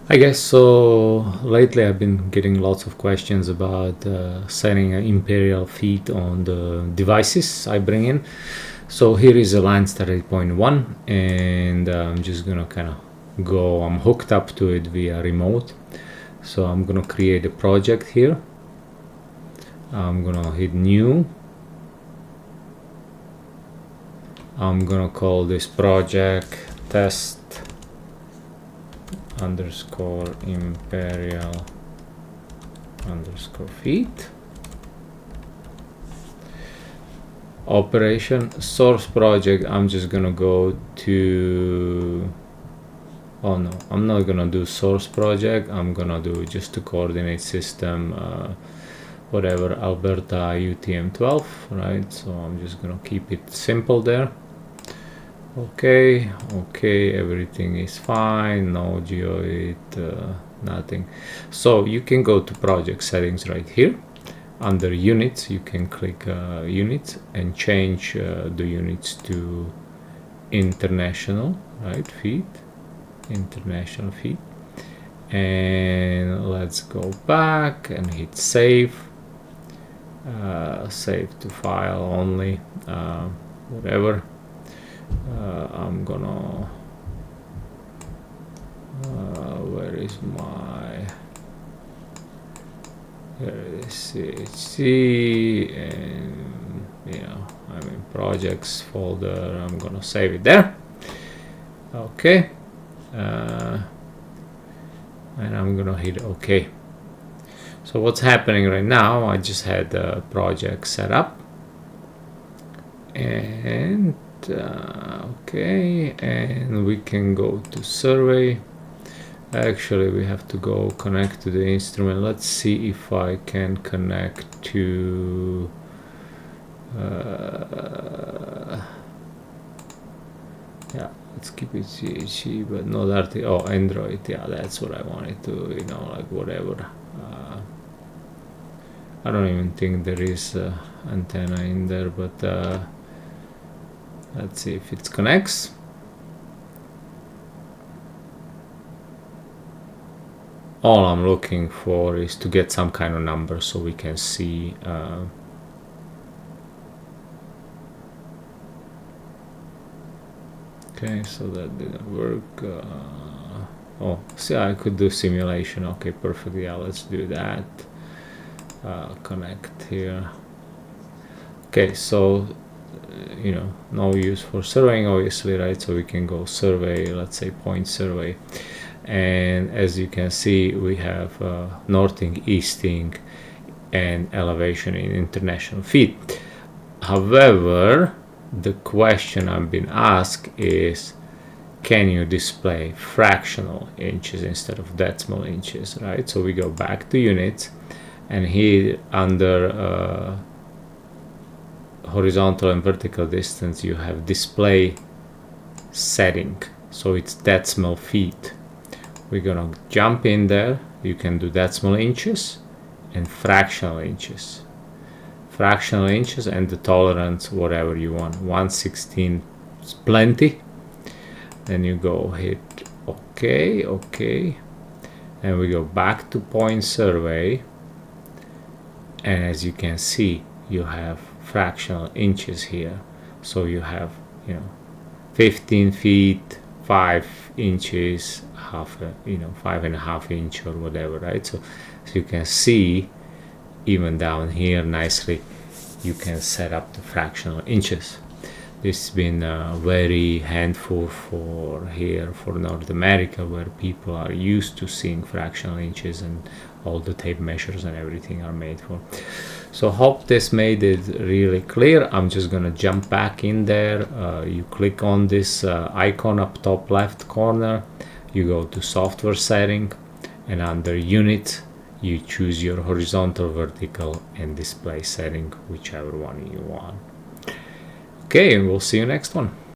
I guess so. Lately, I've been getting lots of questions about setting an imperial feet on the devices I bring in. So here is a line start at point 1, and I'm just gonna kind of go. I'm hooked up to it via remote, so I'm gonna create a project here. I'm gonna hit new. I'm gonna call this project test underscore imperial underscore feet. Operation source project, I'm just gonna go to, oh no, I'm not gonna do source project, I'm gonna do just the coordinate system, whatever, Alberta UTM-12, right? So I'm just gonna keep it simple there. Okay, everything is fine, no geoid, nothing. So you can go to project settings right here. Under units, you can click units and change the units to international, right, feet, international feet. And let's go back and hit save. Save to file only, whatever. I'm gonna, where is my, there it is, CHC, and I'm in projects folder. I'm gonna save it there. Okay, and I'm gonna hit OK. So what's happening right now, I just had the project set up, and okay, and we can go to survey. Actually, we have to go connect to the instrument. Let's see if I can connect to yeah, let's keep it CHC, but not RT. Oh, Android. Yeah, that's what I wanted to, like whatever. I don't even think there is antenna in there, but let's see if it connects. All I'm looking for is to get some kind of number so we can see. Okay, so that didn't work. Oh, see, I could do simulation. Okay, perfect. Yeah, let's do that. Connect here. Okay, so no use for surveying, obviously, right? So we can go survey, let's say point survey, and as you can see, we have northing, easting, and elevation in international feet. However, the question I've been asked is, can you display fractional inches instead of decimal inches, right? So we go back to units, and here under horizontal and vertical distance, you have display setting, so it's decimal feet. We're gonna jump in there. You can do decimal inches and fractional inches. Fractional inches and the tolerance, whatever you want. 1/16 is plenty. Then you go hit OK, and we go back to point survey, and as you can see, you have fractional inches here. So you have 15 feet, 5 inches, half 5.5 inch or whatever, right? So you can see even down here nicely, you can set up the fractional inches. This has been very handful for here for North America, where people are used to seeing fractional inches and all the tape measures and everything are made for. So hope this made it really clear. I'm just gonna jump back in there. You click on this icon up top left corner, you go to software setting, and under unit you choose your horizontal, vertical, and display setting, whichever one you want. Okay, and we'll see you next one.